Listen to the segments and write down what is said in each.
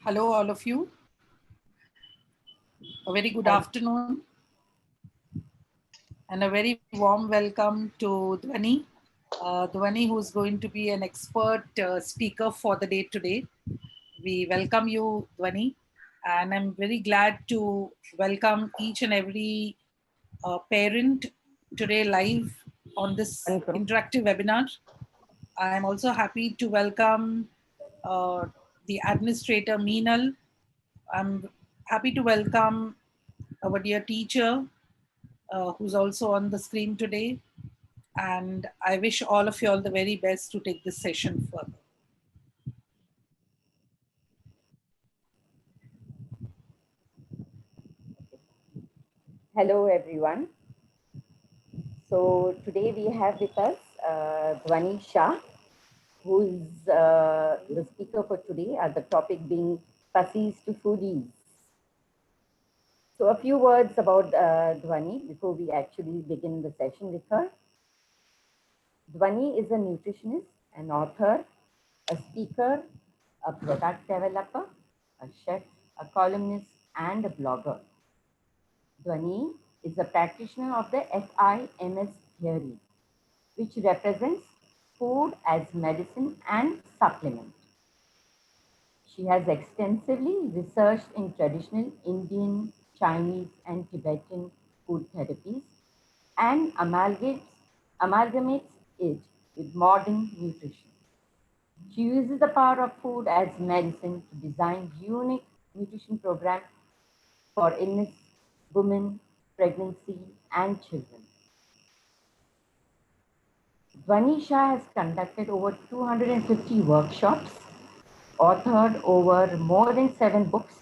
Hello, all of you. A very good Hi. afternoon and a very warm welcome to Dhvani. Dhvani, who is going to be an expert speaker for the day today. We welcome you, Dhvani, and I'm very glad to welcome each and every parent today live on this Welcome. interactive webinar. I'm also happy to welcome the administrator, Meenal. I'm happy to welcome our dear teacher, who's also on the screen today. And I wish all of you all the very best to take this session further. Hello, everyone. So today we have with us Dhvani Shah, who is the speaker for today, the topic being Fussies to Foodies. So a few words about Dhvani before we actually begin the session with her. Dhvani is a nutritionist, an author, a speaker, a product developer, a chef, a columnist, and a blogger. Dhvani is a practitioner of the FIMS theory, which represents food as medicine and supplement. She has extensively researched in traditional Indian, Chinese, and Tibetan food therapies and amalgamates it with modern nutrition. She uses the power of food as medicine to design unique nutrition programs for illness, women, pregnancy, and children. Dhvani Shah has conducted over 250 workshops, authored over more than 7 books,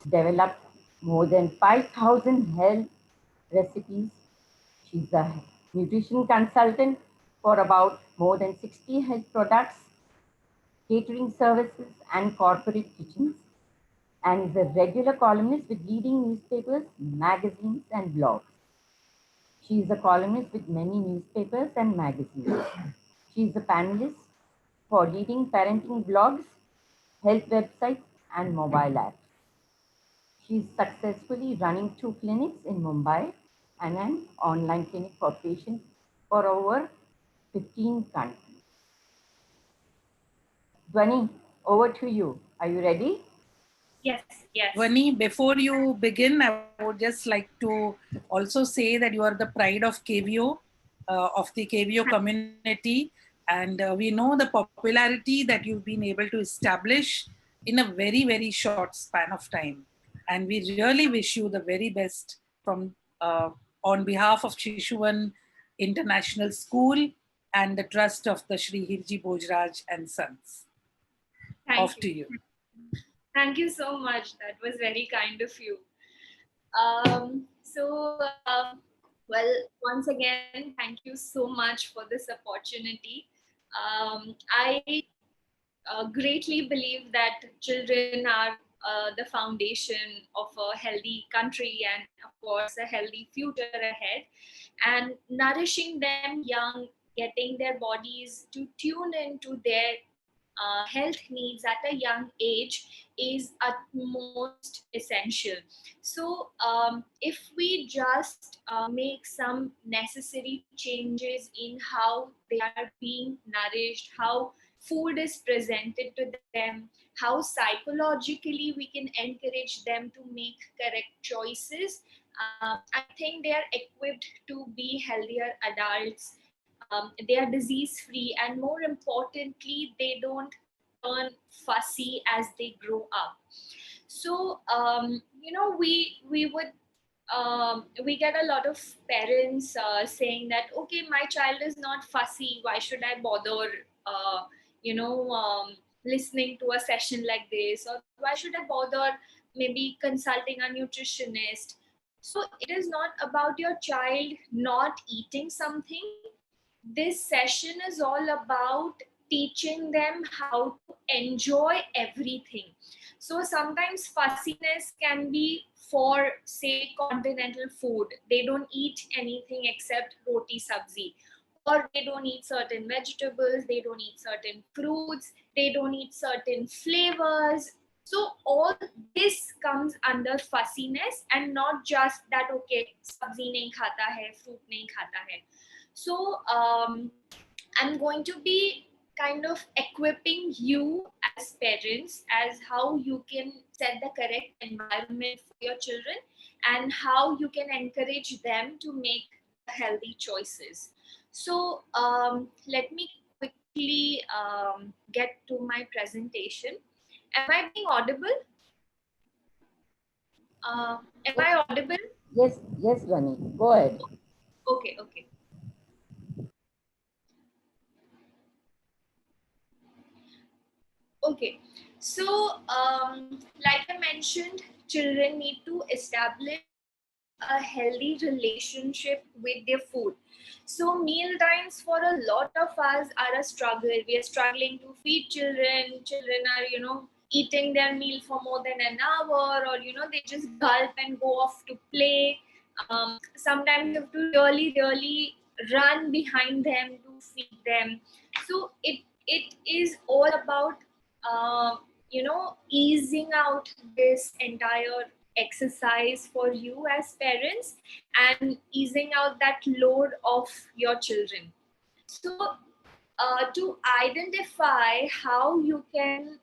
developed more than 5,000 health recipes. She's a nutrition consultant for about more than 60 health products, catering services, and corporate kitchens, and is a regular columnist with leading newspapers, magazines, and blogs. She is a columnist with many newspapers and magazines. She is a panelist for leading parenting blogs, health websites, and mobile apps. She is successfully running 2 clinics in Mumbai and an online clinic for patients for over 15 countries. Dhvani, over to you. Are you ready? Yes. Dhvani, before you begin, I would just like to also say that you are the pride of KVO, of the KVO community. And we know the popularity that you've been able to establish in a very, very short span of time. And we really wish you the very best from on behalf of Shishuvan International School and the trust of the Shri Hirji Bojraj and Sons. Off to you. Thank you so much. That was very kind of you. Well, once again, thank you so much for this opportunity. I greatly believe that children are the foundation of a healthy country and, of course, a healthy future ahead. And nourishing them young, getting their bodies to tune into their health needs at a young age is utmost essential. So, if we just make some necessary changes in how they are being nourished, how food is presented to them, how psychologically we can encourage them to make correct choices, I think they are equipped to be healthier adults. They are disease free, and more importantly, they don't turn fussy as they grow up. So, we get a lot of parents saying that, okay, my child is not fussy, why should I bother you know listening to a session like this, or why should I bother maybe consulting a nutritionist? So it is not about your child not eating something. This session is all about teaching them how to enjoy everything. So sometimes fussiness can be for, say, continental food. They don't eat anything except roti sabzi, or they don't eat certain vegetables, they don't eat certain fruits, they don't eat certain flavors. So all this comes under fussiness, and not just that, okay, sabzi nahi khata hai, fruit nahi khata hai. So I'm going to be kind of equipping you as parents as how you can set the correct environment for your children and how you can encourage them to make healthy choices. So let me quickly get to my presentation. Am I being audible? Am I audible? Yes, yes, Dhvani. Go ahead. Okay, okay. Okay, so like I mentioned, children need to establish a healthy relationship with their food. So meal times for a lot of us are a struggle. We are struggling to feed children. Children are, eating their meal for more than an hour, or they just gulp and go off to play. Sometimes you have to really, really run behind them to feed them. So it is all about easing out this entire exercise for you as parents and easing out that load of your children. So to identify how you can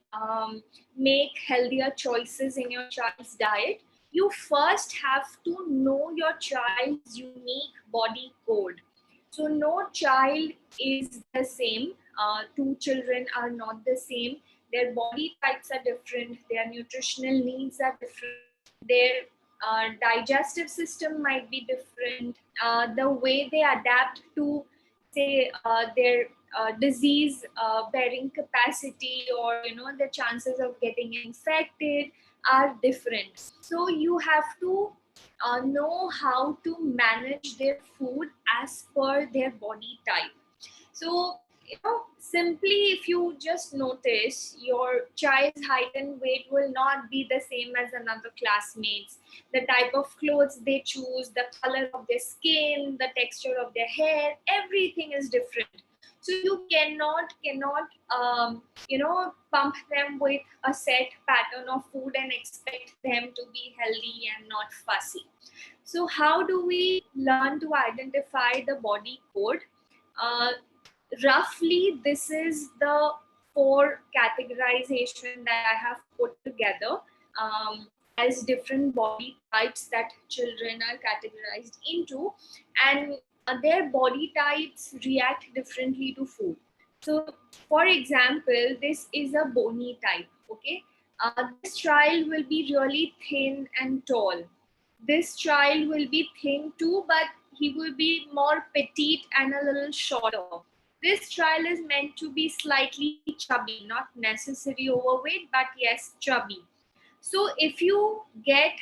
make healthier choices in your child's diet, you first have to know your child's unique body code. So no child is the same. Two children are not the same. Their body types are different. Their nutritional needs are different. Their digestive system might be different. The way they adapt to, say, their disease bearing capacity, or the chances of getting infected are different. So you have to know how to manage their food as per their body type. So simply, if you just notice, your child's height and weight will not be the same as another classmates. The type of clothes they choose, the color of their skin, the texture of their hair, everything is different. So you cannot pump them with a set pattern of food and expect them to be healthy and not fussy. So how do we learn to identify the body code? uh, Roughly, this is the four categorization that I have put together as different body types that children are categorized into, and their body types react differently to food. So for example, this is a bony type. Okay, this child will be really thin and tall. This child will be thin too, but he will be more petite and a little shorter. This child is meant to be slightly chubby, not necessarily overweight, but yes, chubby. So if you get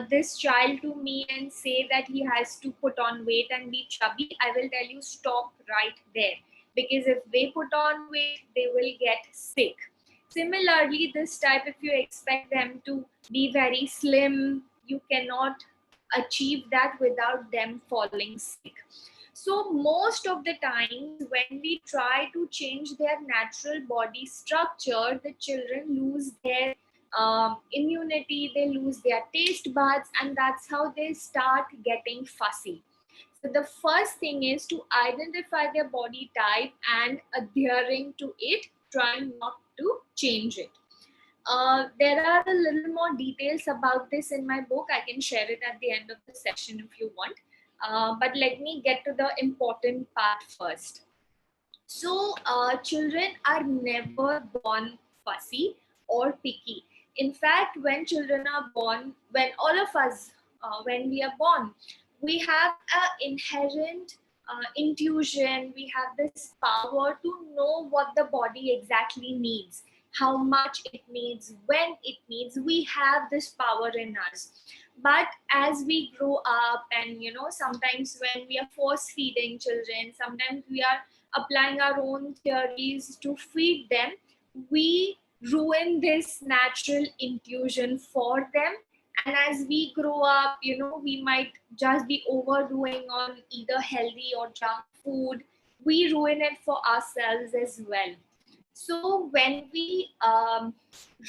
this child to me and say that he has to put on weight and be chubby, I will tell you, stop right there. Because if they put on weight, they will get sick. Similarly, this type, if you expect them to be very slim, you cannot achieve that without them falling sick. So most of the times when we try to change their natural body structure, the children lose their immunity, they lose their taste buds, and that's how they start getting fussy. So the first thing is to identify their body type and adhering to it, trying not to change it. There are a little more details about this in my book. I can share it at the end of the session if you want. But let me get to the important part first. So, children are never born fussy or picky. In fact, when children are born, when all of us, when we are born, we have an inherent intuition. We have this power to know what the body exactly needs, how much it needs, when it needs. We have this power in us. But as we grow up, and sometimes when we are force feeding children, sometimes we are applying our own theories to feed them, we ruin this natural intuition for them. And as we grow up, we might just be overdoing on either healthy or junk food. We ruin it for ourselves as well. So when we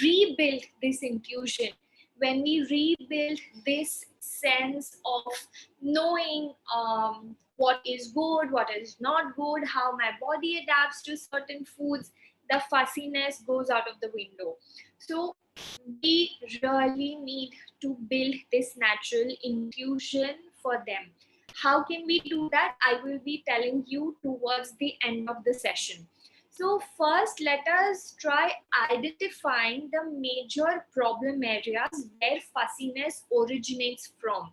rebuild this intuition, when we rebuild this sense of knowing what is good, what is not good, how my body adapts to certain foods, the fussiness goes out of the window. So we really need to build this natural intuition for them. How can we do that? I will be telling you towards the end of the session. So first, let us try identifying the major problem areas where fussiness originates from.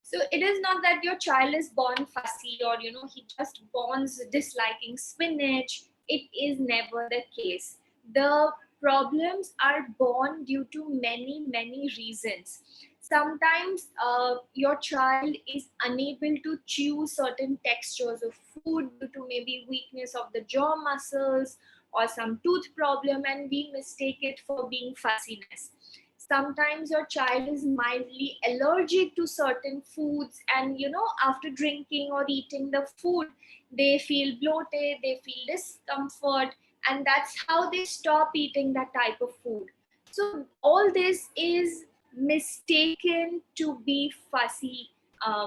So it is not that your child is born fussy, or he just born disliking spinach. It is never the case. The problems are born due to many reasons. Sometimes your child is unable to chew certain textures of food due to maybe weakness of the jaw muscles or some tooth problem, and we mistake it for being fussiness. Sometimes your child is mildly allergic to certain foods, and after drinking or eating the food, they feel bloated, they feel discomfort, and that's how they stop eating that type of food. So all this is mistaken to be fussy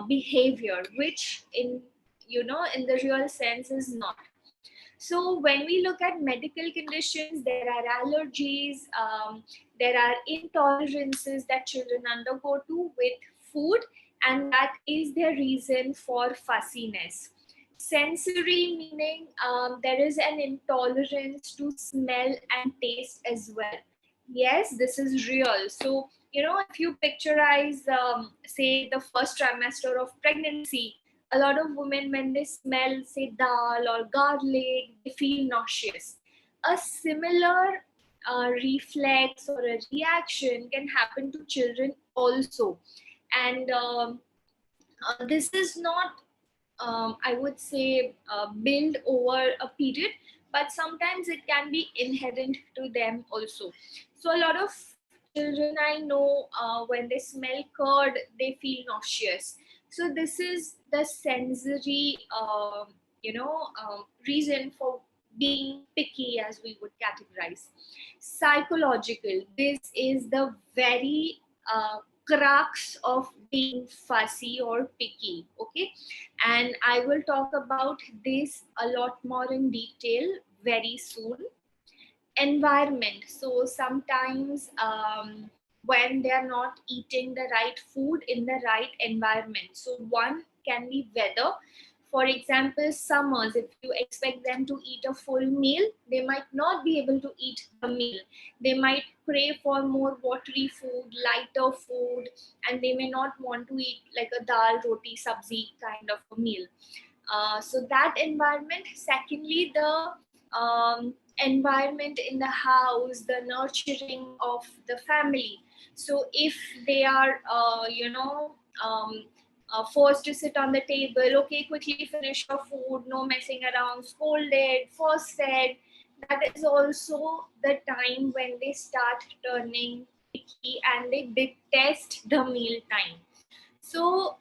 behavior, which in the real sense is not. So when we look at medical conditions, there are allergies, there are intolerances that children undergo to with food, and that is the reason for fussiness. Sensory meaning there is an intolerance to smell and taste as well. Yes, this is real. So, if you picturize, say, the first trimester of pregnancy, a lot of women, when they smell, say, dal or garlic, they feel nauseous. A similar reflex or a reaction can happen to children also. And this is not, I would say, build over a period, but sometimes it can be inherent to them also. So a lot of children I know, when they smell curd, they feel nauseous. So this is the sensory, reason for being picky, as we would categorize. Psychological, this is the very crux of being fussy or picky. Okay, and I will talk about this a lot more in detail very soon. Environment, so sometimes when they are not eating the right food in the right environment, so one can be weather. For example, summers, if you expect them to eat a full meal, they might not be able to eat the meal. They might crave for more watery food, lighter food, and they may not want to eat like a dal roti sabzi kind of a meal. So that environment. Secondly, the environment in the house, the nurturing of the family. So if they are forced to sit on the table, okay, quickly finish your food, no messing around, scolded, first fed, that is also the time when they start turning picky and they detest the meal time. So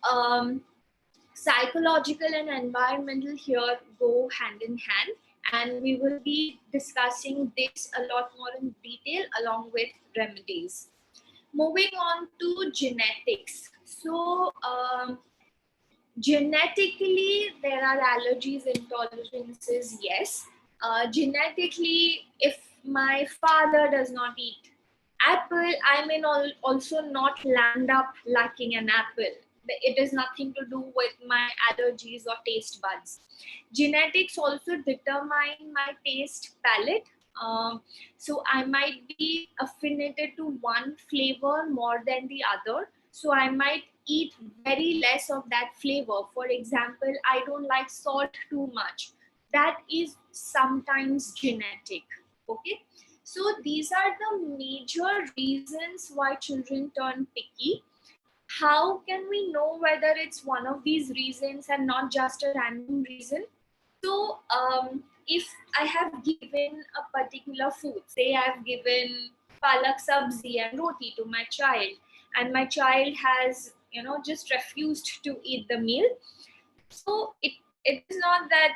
psychological and environmental here go hand in hand, and we will be discussing this a lot more in detail along with remedies. Moving on to genetics. So genetically there are allergies, intolerances, yes. Genetically, if my father does not eat apple, I may also not land up liking an apple. It is nothing to do with my allergies or taste buds. Genetics also determine my taste palette. So I might be affinited to one flavor more than the other. So I might eat very less of that flavor. For example, I don't like salt too much. That is sometimes genetic. Okay. So these are the major reasons why children turn picky. How can we know whether it's one of these reasons and not just a random reason? So if I have given a particular food, say I've given palak sabzi and roti to my child, and my child has just refused to eat the meal, so it is not that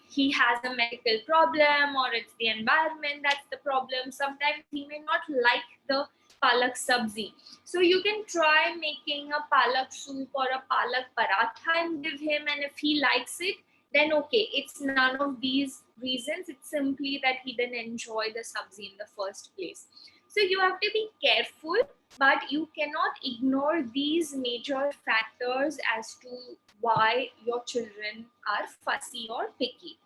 he has a medical problem or it's the environment that's the problem. Sometimes he may not like the palak sabzi. So you can try making a palak soup or a palak paratha and give him, and if he likes it, then okay, it's none of these reasons. It's simply that he didn't enjoy the sabzi in the first place. So you have to be careful, but you cannot ignore these major factors as to why your children are fussy or picky.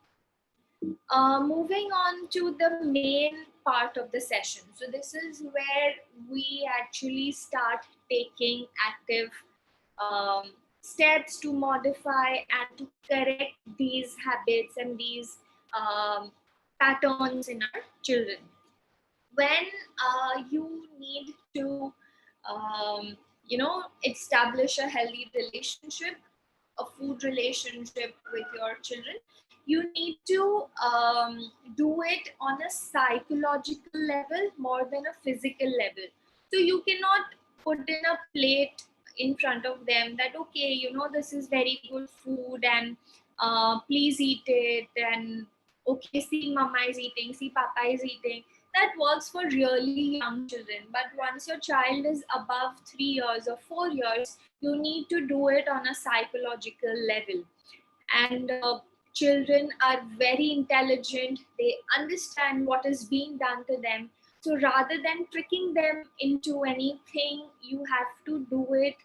Moving on to the main part of the session. So this is where we actually start taking active steps to modify and to correct these habits and these patterns in our children. When you need to, establish a healthy relationship, a food relationship with your children, you need to do it on a psychological level more than a physical level. So you cannot put in a plate in front of them that, okay, this is very good food and please eat it, and okay, see mama is eating, see papa is eating. That works for really young children, but once your child is above 3 years or 4 years, you need to do it on a psychological level. And children are very intelligent, they understand what is being done to them. So rather than tricking them into anything, you have to do it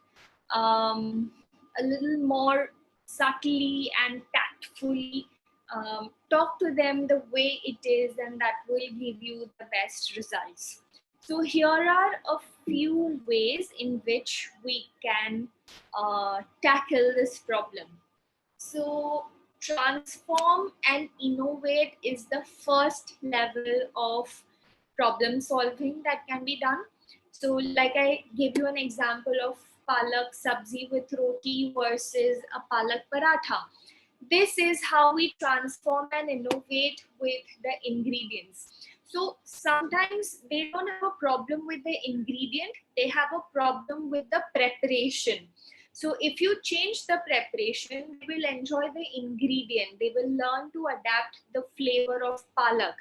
a little more subtly and tactfully. Talk to them the way it is, and that will give you the best results. So here are a few ways in which we can tackle this problem. So transform and innovate is the first level of problem solving that can be done. So like I gave you an example of palak sabzi with roti versus a palak paratha. This is how we transform and innovate with the ingredients. So sometimes they don't have a problem with the ingredient, they have a problem with the preparation. So if you change the preparation, they will enjoy the ingredient. They will learn to adapt the flavor of palak.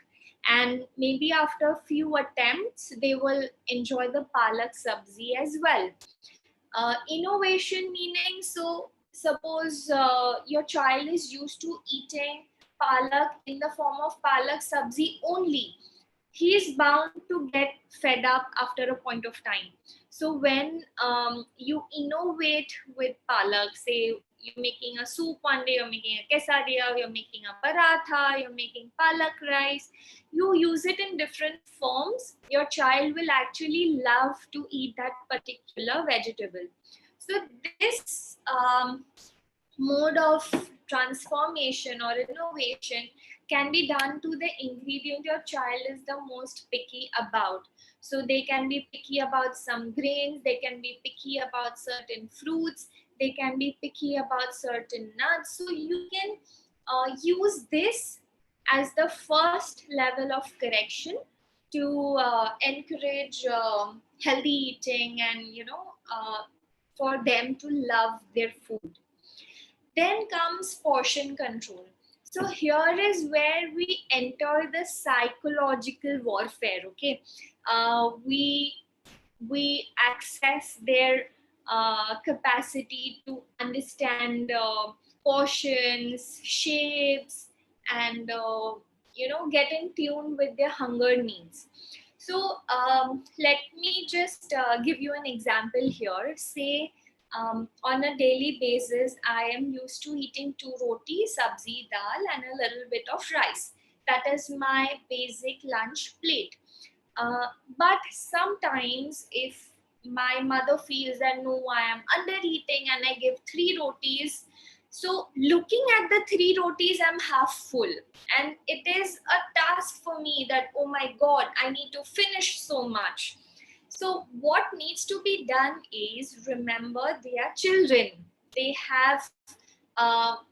And maybe after a few attempts, they will enjoy the palak sabzi as well. Innovation meaning, so suppose your child is used to eating palak in the form of palak sabzi only. He is bound to get fed up after a point of time. So when you innovate with palak, say you're making a soup one day, you're making a quesadilla, you're making a paratha, you're making palak rice, you use it in different forms, your child will actually love to eat that particular vegetable. So this mode of transformation or innovation can be done to the ingredient your child is the most picky about. So they can be picky about some grains, they can be picky about certain fruits, they can be picky about certain nuts. So you can use this as the first level of correction to encourage healthy eating and for them to love their food. Then comes portion control. So here is where we enter the psychological warfare. Okay, we access their capacity to understand portions, shapes, and get in tune with their hunger needs. So let me just give you an example here. Say on a daily basis, I am used to eating 2 roti, sabzi, dal, and a little bit of rice. That is my basic lunch plate. But sometimes if my mother feels that no, I am under eating and I give 3 rotis, so looking at the 3 rotis, I'm half full. And it is a task for me that, oh my God, I need to finish so much. So what needs to be done is, remember, they are children. They have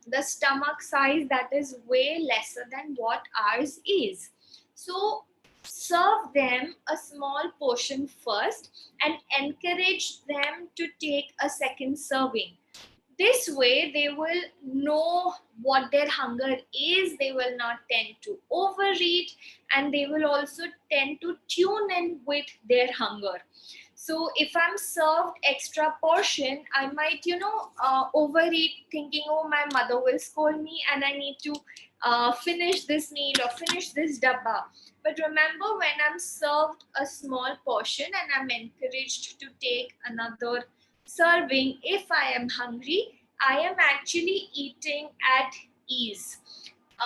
the stomach size that is way lesser than what ours is. So serve them a small portion first and encourage them to take a second serving. This way, they will know what their hunger is. They will not tend to overeat, and they will also tend to tune in with their hunger. So if I'm served extra portion, I might, overeat, thinking, oh, my mother will scold me and I need to finish this meal or finish this dabba. But remember, when I'm served a small portion and I'm encouraged to take another serving, if I am hungry, I am actually eating at ease.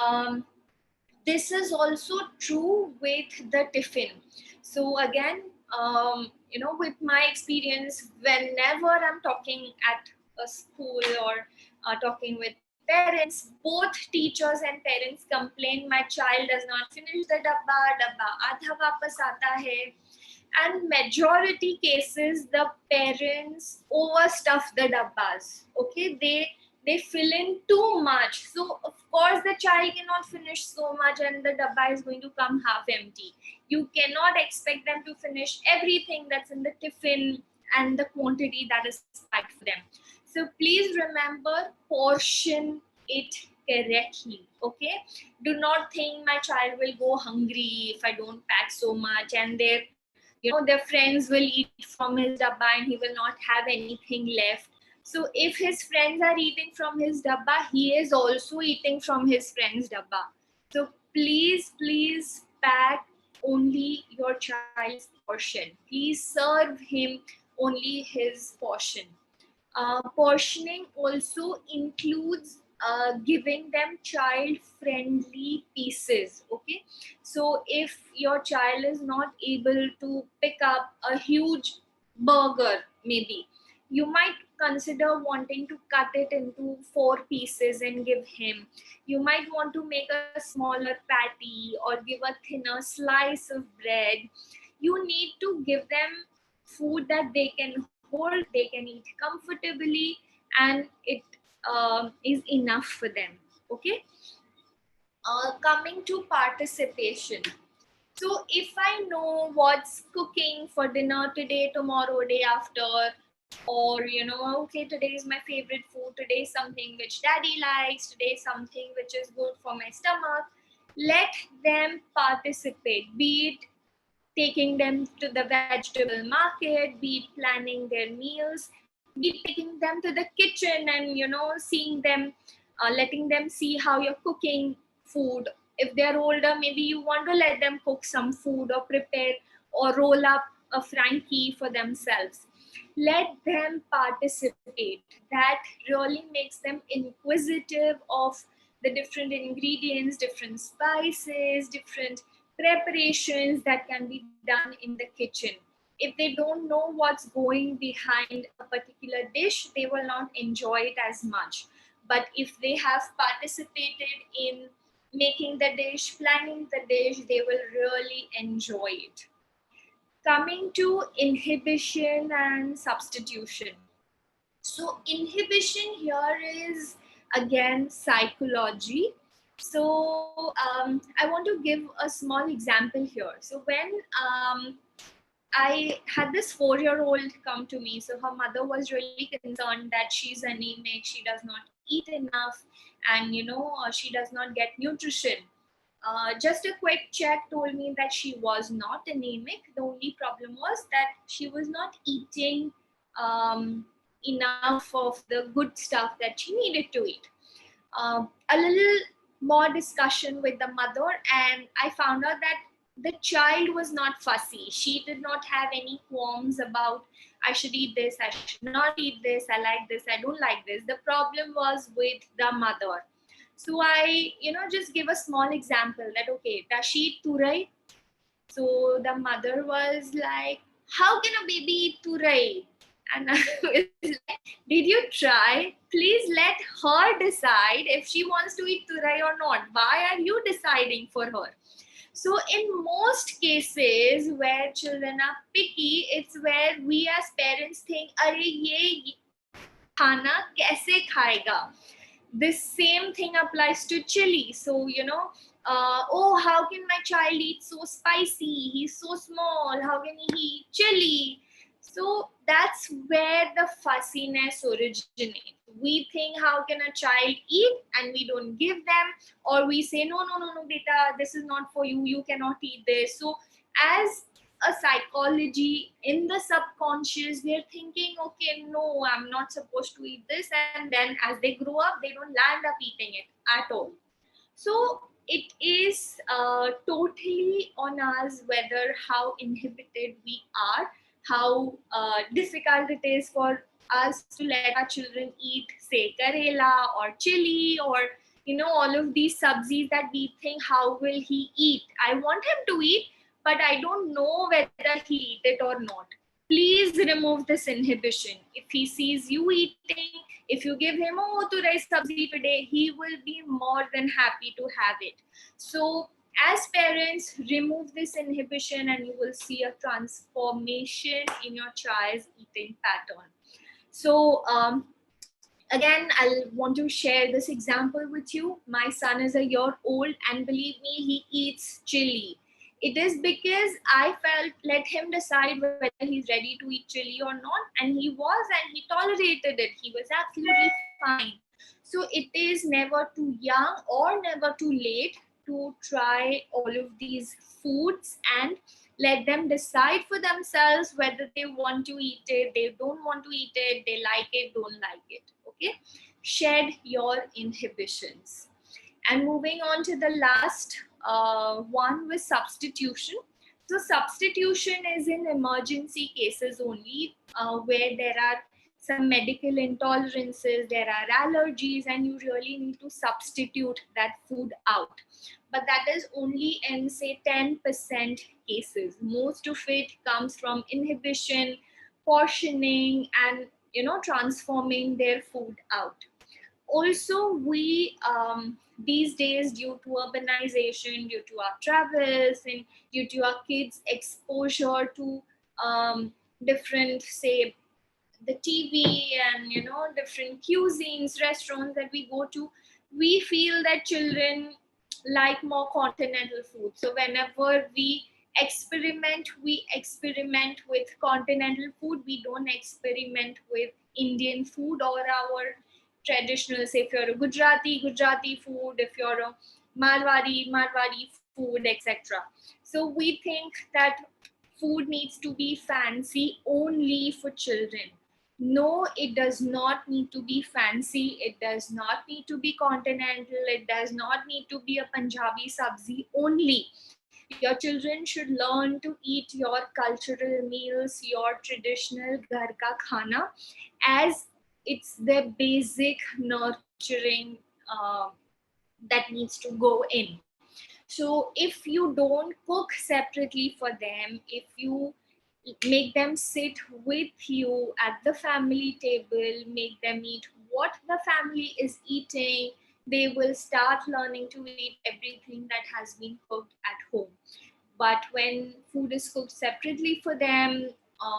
Um, this is also true with the tiffin. So again, with my experience, whenever I'm talking at a school or talking with parents, both teachers and parents complain my child does not finish the dabba adha wapas aata hai. And majority cases, the parents overstuff the dabbas. Okay, they fill in too much, so of course the child cannot finish so much and the dabba is going to come half empty. You cannot expect them to finish everything that's in the tiffin and the quantity that is packed for them. So please remember, portion it correctly. Okay, do not think my child will go hungry if I don't pack so much, and their friends will eat from his dabba and he will not have anything left. So if his friends are eating from his dabba, he is also eating from his friend's dabba. So please pack only your child's portion. Please serve him only his portion. Portioning also includes giving them child friendly pieces. Okay, so if your child is not able to pick up a huge burger, maybe you might consider wanting to cut it into 4 pieces and give him. You might want to make a smaller patty or give a thinner slice of bread. You need to give them food that they can hold, they can eat comfortably, and it is enough for them. Okay, coming to participation. So if I know what's cooking for dinner today, tomorrow, day after, or okay, today is my favorite food, today is something which daddy likes, today is something which is good for my stomach, let them participate, be it taking them to the vegetable market, be it planning their meals, be it taking them to the kitchen and seeing them, letting them see how you're cooking food. If they're older, maybe you want to let them cook some food or prepare or roll up a Frankie for themselves. Let them participate. That really makes them inquisitive of the different ingredients, different spices, different preparations that can be done in the kitchen. If they don't know what's going behind a particular dish, they will not enjoy it as much. But if they have participated in making the dish, planning the dish, they will really enjoy it. Coming to inhibition and substitution. So inhibition here is again psychology. So I want to give a small example here. So when I had this 4-year-old come to me. So her mother was really concerned that she's anemic, she does not eat enough, and she does not get nutrition. Just a quick check told me that she was not anemic. The only problem was that she was not eating enough of the good stuff that she needed to eat. A little more discussion with the mother, and I found out that the child was not fussy. She did not have any qualms about I should eat this, I should not eat this, I like this, I don't like this. The problem was with the mother. So I, just give a small example that, okay, does she eat turai? So the mother was like, how can a baby eat turai? And I was like, did you try? Please let her decide if she wants to eat turai or not. Why are you deciding for her? So in most cases where children are picky, it's where we as parents think, "Arey ye khana kaise khayega?" This same thing applies to chili. So, oh, how can my child eat so spicy? He's so small. How can he eat chili? So that's where the fussiness originates. We think, how can a child eat, and we don't give them, or we say, no, no, no, no, beta, this is not for you, you cannot eat this. So as a psychology in the subconscious, they're thinking, okay, no, I'm not supposed to eat this, and then as they grow up, they don't land up eating it at all. So it is totally on us whether how inhibited we are, how difficult it is for us to let our children eat, say, karela or chili, or all of these sabzis that we think, how will he eat? I want him to eat, but I don't know whether he eat it or not. Please remove this inhibition. If he sees you eating, if you give him, oh, to rice sabzi today, he will be more than happy to have it. So as parents, remove this inhibition and you will see a transformation in your child's eating pattern. So again, I'll want to share this example with you. My son is a year old, and believe me, he eats chili. It is because I felt, let him decide whether he's ready to eat chili or not, and he was, and he tolerated it. He was absolutely fine. So it is never too young or never too late to try all of these foods and let them decide for themselves whether they want to eat it, they don't want to eat it, they like it, don't like it. Okay, shed your inhibitions. And moving on to the last one with substitution. So substitution is in emergency cases only, where there are some medical intolerances, there are allergies, and you really need to substitute that food out. But that is only in, say, 10% cases. Most of it comes from inhibition, portioning, and transforming their food out. Also, we these days, due to urbanization, due to our travels, and due to our kids' exposure to different, say, the TV and different cuisines, restaurants that we go to, we feel that children like more continental food. So whenever we experiment with continental food. We don't experiment with Indian food or our traditional, say, if you're a Gujarati food, if you're a Marwari food, etc. So we think that food needs to be fancy only for children. No, it does not need to be fancy. It does not need to be continental. It does not need to be a Punjabi sabzi only. Your children should learn to eat your cultural meals, your traditional ghar ka khana, as it's the basic nurturing that needs to go in. So if you don't cook separately for them, if you make them sit with you at the family table, make them eat what the family is eating, they will start learning to eat everything that has been cooked at home. But when food is cooked separately for them,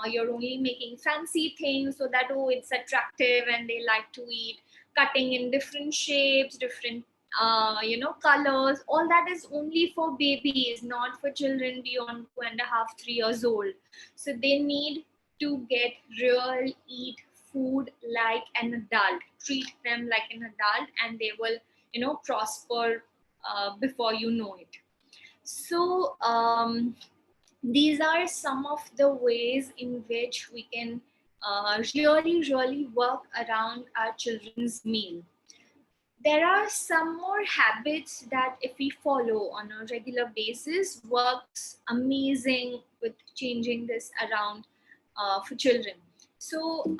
you're only making fancy things so that, oh, it's attractive and they like to eat, cutting in different shapes, different colors. All that is only for babies, not for children beyond 2.5, 3 years old. So they need to get real, eat food like an adult, treat them like an adult, and they will prosper before you know it. So these are some of the ways in which we can really work around our children's meal. There are some more habits that, if we follow on a regular basis, works amazing with changing this around for children. So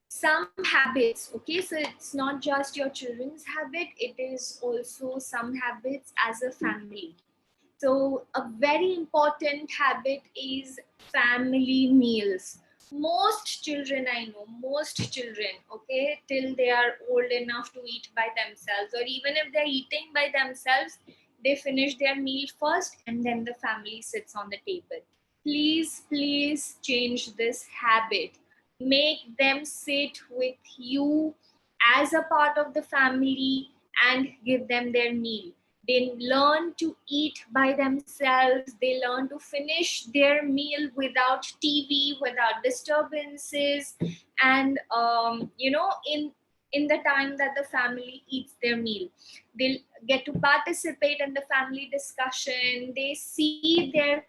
some habits, okay, so it's not just your children's habit, it is also some habits as a family. So a very important habit is family meals. Most children, I know, most children, okay, till they are old enough to eat by themselves, or even if they're eating by themselves, they finish their meal first and then the family sits on the table. Please change this habit. Make them sit with you as a part of the family and give them their meal. They learn to eat by themselves. They learn to finish their meal without TV, without disturbances, and in the time that the family eats their meal, they'll get to participate in the family discussion. They see their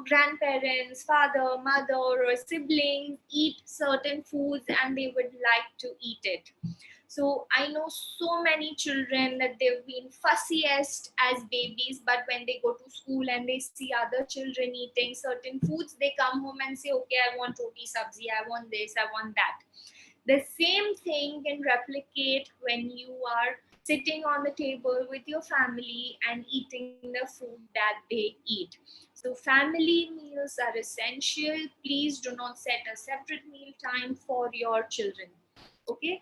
grandparents, father, mother, or siblings eat certain foods, and they would like to eat it. So I know so many children that they've been fussiest as babies, but when they go to school and they see other children eating certain foods, they come home and say, okay, I want roti sabzi, I want this, I want that. The same thing can replicate when you are sitting on the table with your family and eating the food that they eat. So family meals are essential. Please do not set a separate meal time for your children. Okay.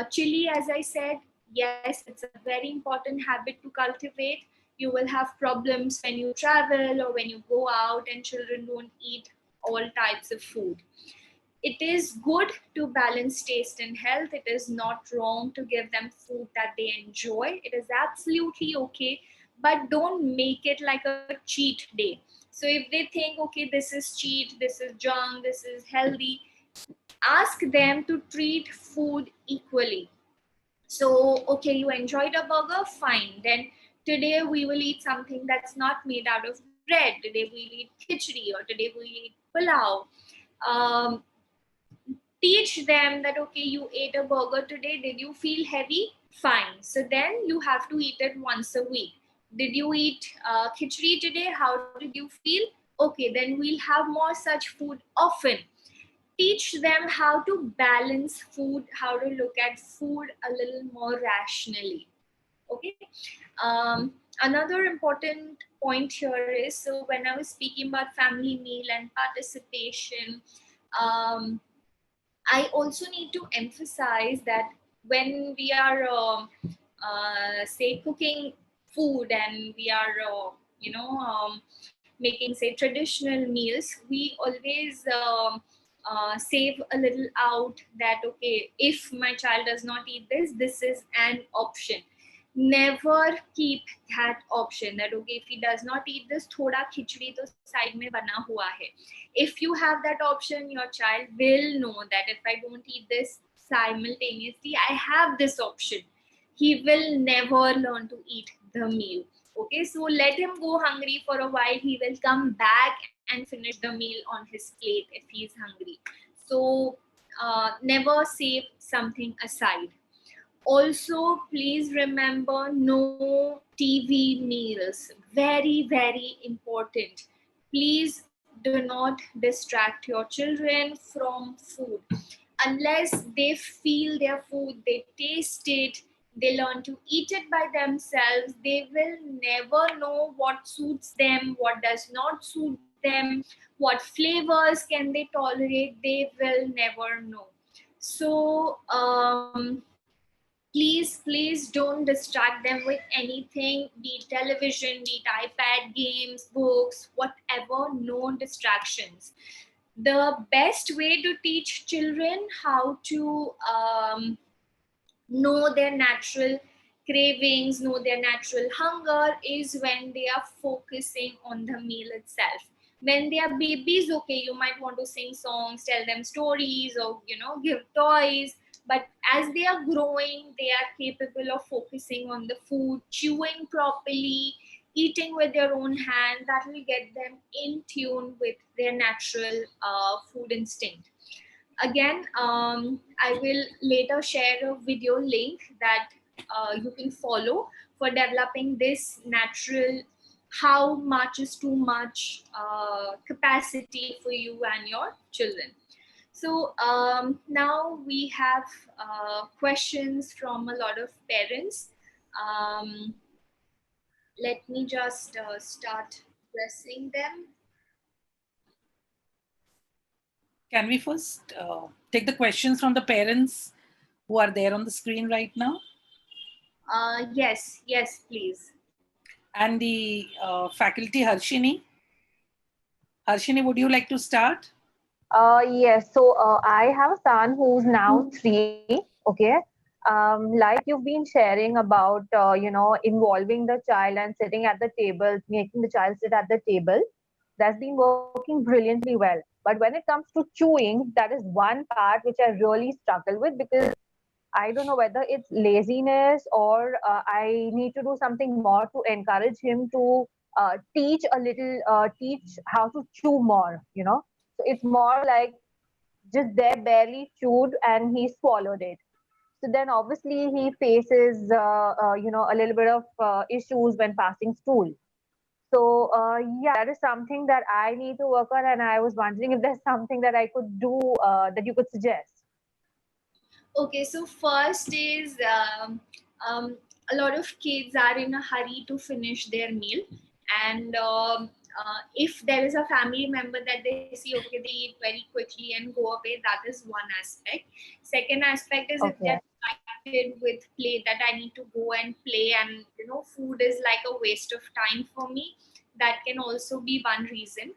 Chili, as I said, yes, it's a very important habit to cultivate. You will have problems when you travel or when you go out and children don't eat all types of food. It is good to balance taste and health. It is not wrong to give them food that they enjoy. It is absolutely okay, but don't make it like a cheat day. So if they think, okay, this is cheat, this is junk, this is healthy, ask them to treat food equally. So, okay, you enjoyed a burger, fine. Then today we will eat something that's not made out of bread. Today we'll eat khichdi, or today we'll eat pulao. Um, Teach them that, okay, you ate a burger today. Did you feel heavy? Fine. So then you have to eat it once a week. Did you eat khichdi today? How did you feel? Okay, then we'll have more such food often. Teach them how to balance food, how to look at food a little more rationally. Okay. Another important point here is, so when I was speaking about family meal and participation, um, I also need to emphasize that when we are, say, cooking food, and we are, making, say, traditional meals, we always save a little out that, okay, if my child does not eat this, this is an option. Never keep that option that, okay, if he does not eat this, thoda khichdi to side mein bana hua hai. If you have that option, your child will know that if I don't eat this simultaneously, I have this option. He will never learn to eat the meal. Okay, so let him go hungry for a while. He will come back and finish the meal on his plate if he's hungry. So never save something aside. Also, please remember, no TV meals. Very, very important. Please do not distract your children from food. Unless they feel their food, they taste it, they learn to eat it by themselves, they will never know what suits them, what does not suit them, what flavors can they tolerate. They will never know. So, please don't distract them with anything, be it television, be it ipad, games, books, whatever. No distractions. The best way to teach children how to know their natural cravings, know their natural hunger, is when they are focusing on the meal itself. When they are babies, okay, you might want to sing songs, tell them stories, or give toys. But as they are growing, they are capable of focusing on the food, chewing properly, eating with their own hand. That will get them in tune with their natural food instinct. Again, I will later share a video link that you can follow for developing this natural, how much is too much capacity for you and your children. So now we have questions from a lot of parents. Let me just start addressing them. Can we first take the questions from the parents who are there on the screen right now? Yes, please. And the faculty, Harshini. Harshini, would you like to start? Yes. So I have a son who's now 3. Okay. like you've been sharing about, involving the child and sitting at the table, making the child sit at the table, that's been working brilliantly well. But when it comes to chewing, that is one part which I really struggle with, because I don't know whether it's laziness or I need to do something more to encourage him to teach how to chew more, So it's more like just there barely chewed and he swallowed it. So then obviously he faces, a little bit of issues when passing stool. So yeah, that is something that I need to work on, and I was wondering if there's something that I could do that you could suggest. Okay, so first is a lot of kids are in a hurry to finish their meal, and if there is a family member that they see, okay, they eat very quickly and go away, that is one aspect. Second aspect is if they're Okay. distracted with play, that I need to go and play, and food is like a waste of time for me. That can also be one reason.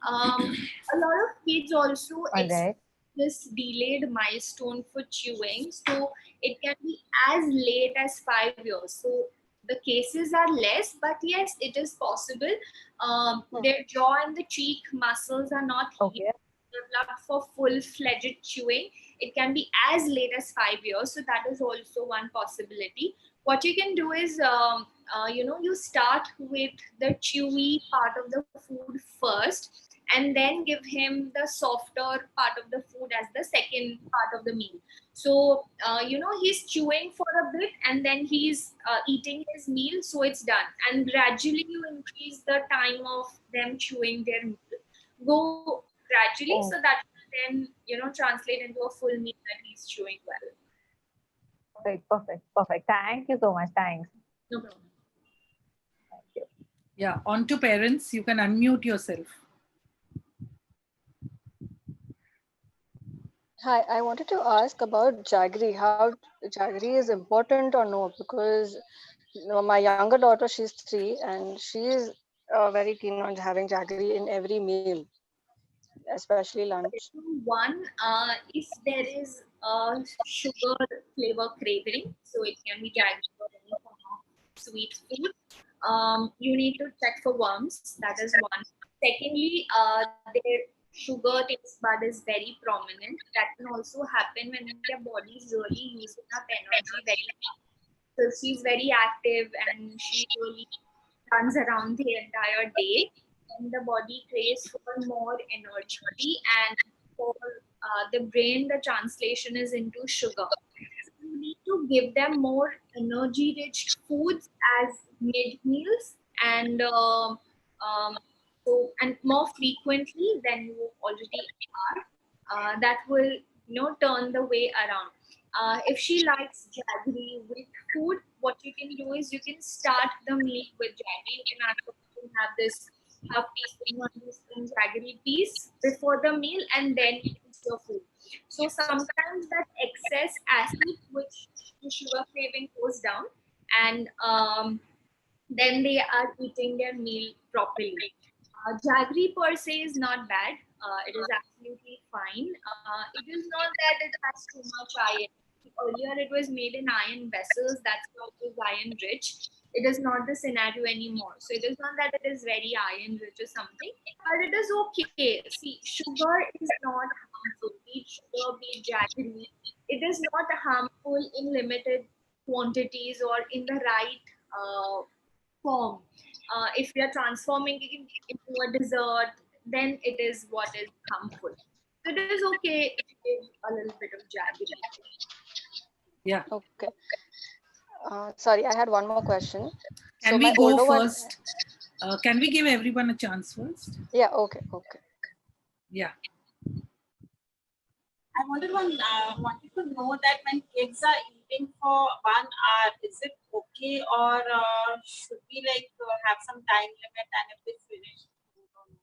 A lot of kids also All right. this delayed milestone for chewing, so it can be as late as 5 years. So the cases are less, but yes, it is possible. Their jaw and the cheek muscles are not Okay. developed for full-fledged chewing. It can be as late as 5 years, so that is also one possibility. What you can do is, you start with the chewy part of the food first, and then give him the softer part of the food as the second part of the meal. So, he's chewing for a bit and then he's eating his meal, so it's done. And gradually you increase the time of them chewing their meal. Go gradually, so Oh, that will then, translate into a full meal that he's chewing well. perfect, perfect, perfect. Thank you so much. Thanks. No problem. Thank you. Yeah, on to parents. You can unmute yourself. Hi, I wanted to ask about jaggery. How jaggery is important or no? Because my younger daughter, she's 3, and she's very keen on having jaggery in every meal, especially lunch. One, if there is a sugar flavor craving, so it can be jaggery or any form of sweet food, you need to check for worms. That is one. Secondly, their sugar taste bud is very prominent. That can also happen when their body is really using up energy very fast. So she's very active and she really runs around the entire day, and the body craves for more energy, and for the brain the translation is into sugar. So you need to give them more energy rich foods as mid meals, and and more frequently than you already are. That will turn the way around. If she likes jaggery with food, what you can do is you can start the meal with jaggery. You can ask her to have this half teaspoon, 1 teaspoon jaggery piece before the meal, and then eat your food. So sometimes that excess acid, which the sugar craving goes down, and then they are eating their meal properly. Jaggery per se is not bad. It is absolutely fine. It is not that it has too much iron. Earlier, it was made in iron vessels. That's why it is iron rich. It is not the scenario anymore. So it is not that it is very iron rich or something, but it is okay. See, sugar is not harmful. Be it sugar, be it jaggery. It is not harmful in limited quantities or in the right form. If we are transforming it into a dessert, then it is what is harmful. So it is okay if you give a little bit of jaggery. Yeah. Okay. Sorry, I had one more question. Can So we my go older one, first? Can we give everyone a chance first? yeah, okay, okay. Yeah. I wanted to know that when kids are eating for 1 hour, is it okay, or should we have some time limit, and if they finish?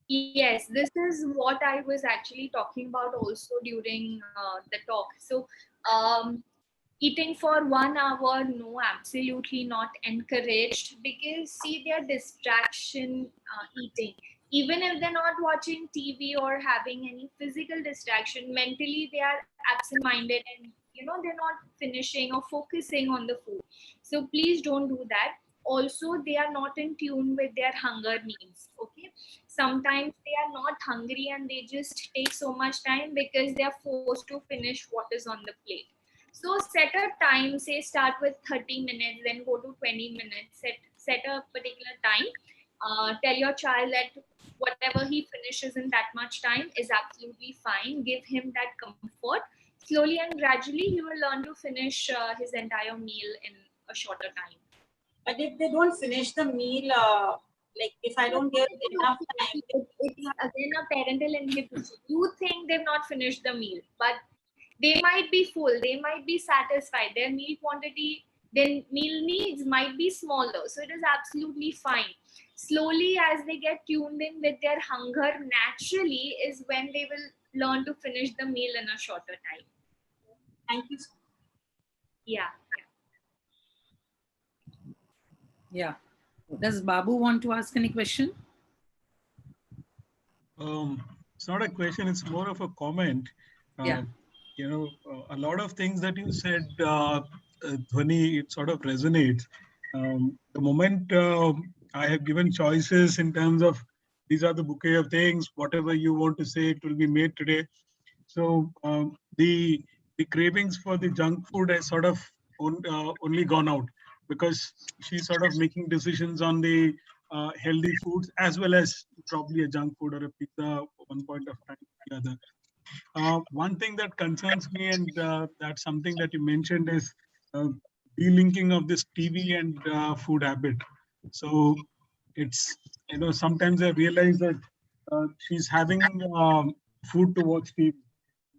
Yes, this is what I was actually talking about also during the talk. So, eating for 1 hour, no, absolutely not encouraged, because see, they're distraction eating. Even if they're not watching TV or having any physical distraction, mentally they are absent-minded, and they're not finishing or focusing on the food. So please don't do that. Also, they are not in tune with their hunger needs. Okay, sometimes they are not hungry and they just take so much time because they are forced to finish what is on the plate. So set a time, say start with 30 minutes, then go to 20 minutes, set a particular time. Tell your child that whatever he finishes in that much time is absolutely fine. Give him that comfort. Slowly and gradually, he will learn to finish his entire meal in a shorter time. But if they don't finish the meal, like if I don't give enough time, It's again a parental inhibition. You think they've not finished the meal, but they might be full, they might be satisfied, their meal quantity, their meal needs might be smaller. So it is absolutely fine. Slowly, as they get tuned in with their hunger, naturally is when they will learn to finish the meal in a shorter time. thank you. Yeah. Yeah. Does Babu want to ask any question? It's not a question, it's more of a comment. Yeah. A lot of things that you said, Dhvani, it sort of resonates. The moment I have given choices in terms of these are the bouquet of things, whatever you want to say, it will be made today. So the cravings for the junk food has sort of only gone out because she's sort of making decisions on the healthy foods as well as probably a junk food or a pizza one point of time or the other. One thing that concerns me, and that's something that you mentioned, is delinking of this TV and food habit. So it's, sometimes I realize that she's having food to watch TV,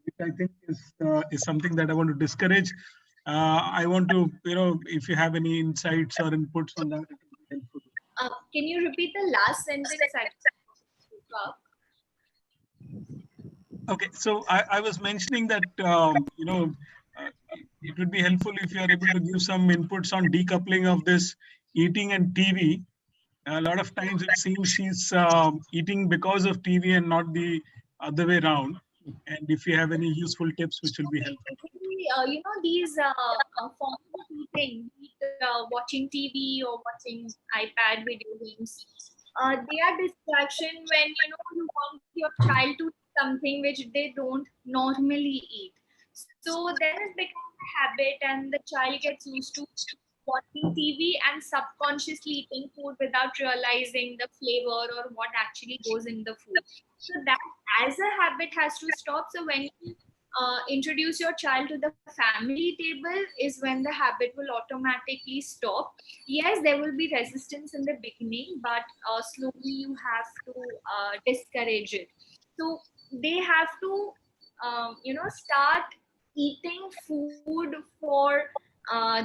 which I think is something that I want to discourage. I want to, if you have any insights or inputs on that, it would be helpful. Can you repeat the last sentence I spoke up? Okay, so I was mentioning that it would be helpful if you are able to give some inputs on decoupling of this eating and TV. A lot of times it seems she's eating because of TV and not the other way around. And if you have any useful tips, which will be helpful. These forms of eating, watching TV or watching iPad video games, they are distraction when you want your child to eat something which they don't normally eat. So then it becomes a habit, and the child gets used to watching TV and subconsciously eating food without realizing the flavor or what actually goes in the food. So that as a habit has to stop. So when you introduce your child to the family table is when the habit will automatically stop. Yes, there will be resistance in the beginning, but slowly you have to discourage it. So they have to start eating food for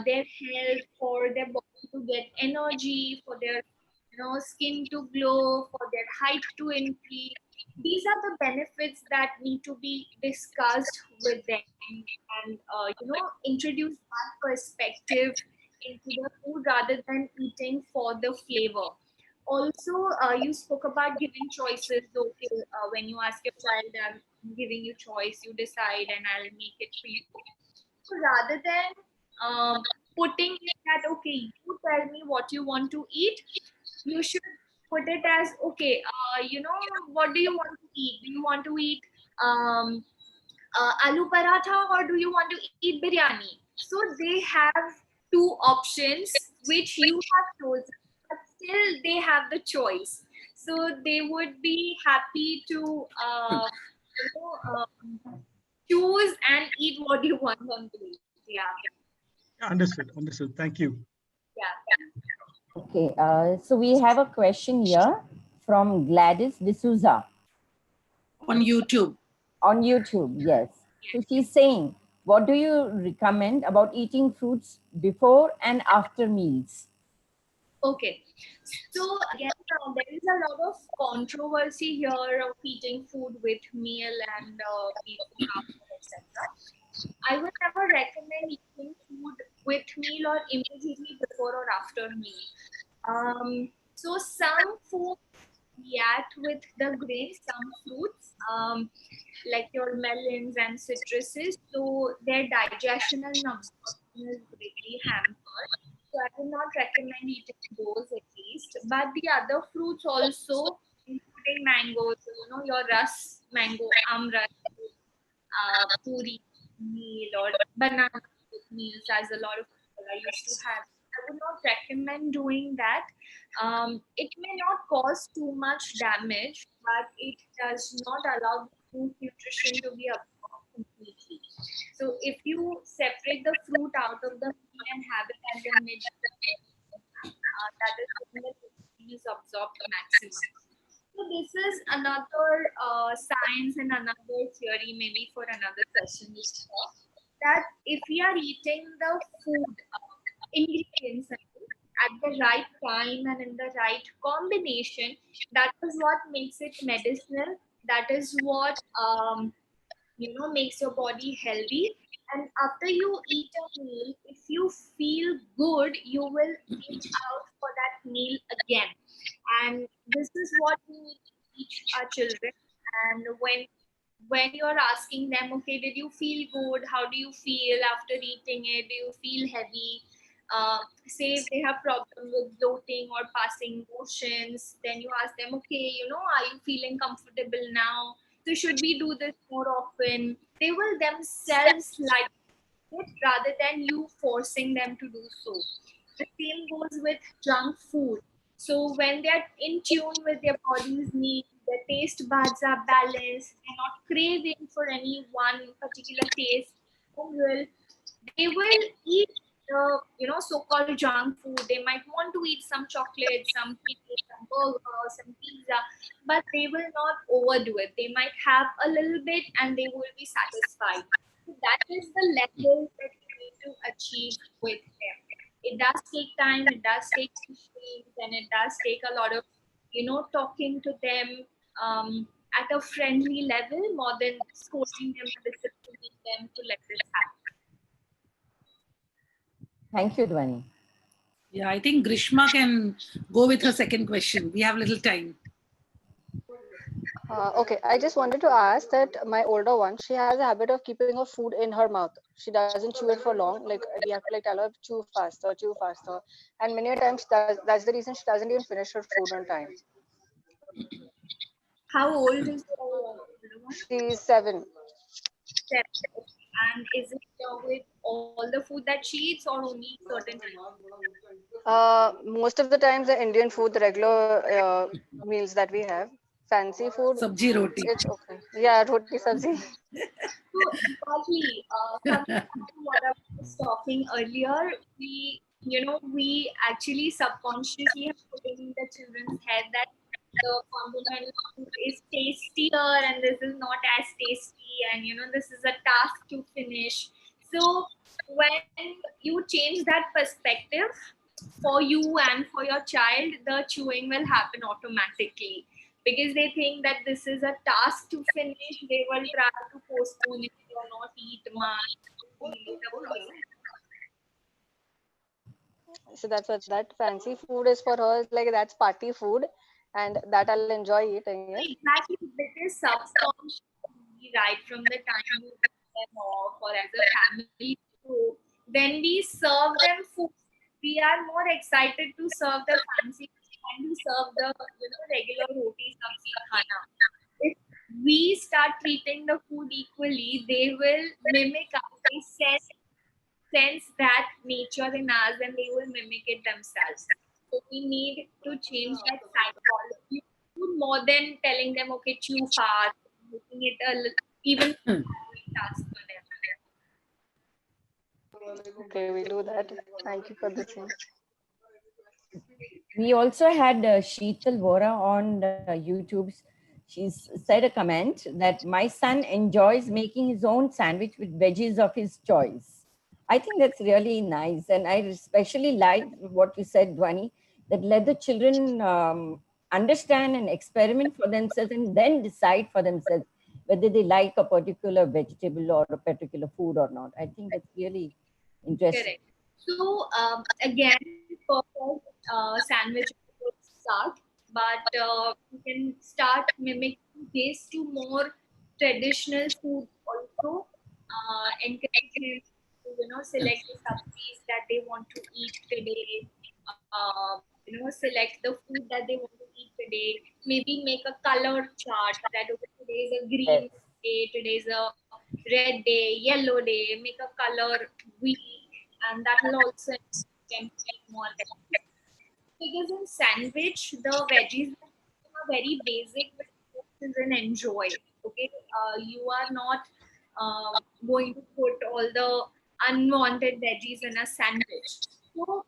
their health, for their body to get energy, for their skin to glow, for their height to increase. These are the benefits that need to be discussed with them, and introduce that perspective into the food rather than eating for the flavor. Also, you spoke about giving choices. Okay, when you ask your child, I'm giving you choice, you decide and I'll make it for you. So rather than putting it that, okay, you tell me what you want to eat, you should put it as, okay, what do you want to eat? Do you want to eat aloo paratha, or do you want to eat biryani? So they have two options which you have chosen, but still they have the choice. So they would be happy to choose and eat what you want them to eat. Yeah. Understood. Thank you. Yeah. Okay, so we have a question here from Gladys D'Souza. On YouTube. On YouTube, yes. So she's saying, what do you recommend about eating fruits before and after meals? Okay, so again, there is a lot of controversy here of eating food with meal and eating after, etc. I would never recommend eating food with meal or immediately before or after meal. So some food react with the grains, some fruits, like your melons and citruses, so their digestion and absorption is greatly hampered. So I would not recommend eating those at least. But the other fruits also, including mangoes, your ras mango, amra, puri meal or banana meals, as a lot of people I used to have. I would not recommend doing that. It may not cause too much damage, but it does not allow the food nutrition to be absorbed completely. So if you separate the fruit out of the meal and have it as a mid, that is when the nutrition is absorbed maximum. So this is another science and another theory, maybe for another session, that if we are eating the food ingredients at the right time and in the right combination, that is what makes it medicinal. That is what makes your body healthy. And after you eat a meal, if you feel good, you will reach out for that meal again. And this is what we need to teach our children. And when you're asking them, okay, did you feel good? How do you feel after eating it? Do you feel heavy? Say if they have problem with bloating or passing motions, then you ask them, okay, are you feeling comfortable now? So should we do this more often? They will themselves like it rather than you forcing them to do so. The same goes with junk food. So when they're in tune with their body's needs, their taste buds are balanced, they're not craving for any one particular taste, they will eat the so-called junk food. They might want to eat some chocolate, some cake, some burger, some pizza, but they will not overdo it. They might have a little bit and they will be satisfied. So that is the level that we need to achieve with them. It does take time, it does take patience, and it does take a lot of talking to them at a friendly level more than scolding them or disciplining them to let this happen. Thank you, Dhvani. Yeah, I think Grishma can go with her second question. We have little time. Okay, I just wanted to ask that my older one, she has a habit of keeping her food in her mouth. She doesn't chew it for long. Like we have to like tell her chew faster, and many a times that's the reason she doesn't even finish her food on time. How old is the older one? She's 7. 7. And is it with all the food that she eats or only certain times? Most of the times the Indian food, the regular meals that we have, fancy food, Sabji roti. it's okay. Yeah, roti sabzi. So exactly, coming back to what I was talking earlier, we actually subconsciously have put in the children's head that the fundamental food is tastier and this is not as tasty, and this is a task to finish. So when you change that perspective for you and for your child, the chewing will happen automatically, because they think that this is a task to finish. They will try to postpone it or not eat much, delay the process. So that's what that fancy food is for her. Like that's party food, and that I'll enjoy eating it. Exactly, because subconsciously, right from the time we pick them off or as a family group, when we serve them food, we are more excited to serve the fancy than to serve the regular roti sabzi khana. If we start treating the food equally, they will mimic us. They sense that nature in us and they will mimic it themselves. So we need to change that psychology more than telling them, okay, chew fast, making it even task for them. Okay, we do that. Thank you for the thing. We also had Sheetal Vora on YouTube's. She's said a comment that my son enjoys making his own sandwich with veggies of his choice. I think that's really nice. And I especially like what you said, Dhvani, that let the children understand and experiment for themselves and then decide for themselves whether they like a particular vegetable or a particular food or not. I think that's really interesting. Correct. So again, perfect sandwich would start but you can start mimicking this to more traditional food also. Encourage him to select the subsies that they want to eat today. Select the food that they want to eat today. Maybe make a color chart that okay, today is a green day, today is a red day, yellow day. Make a color wheel, and that will also can eat more veggies. Because in sandwich, the veggies are very basic, but is an enjoy. Okay, you are not going to put all the unwanted veggies in a sandwich. So,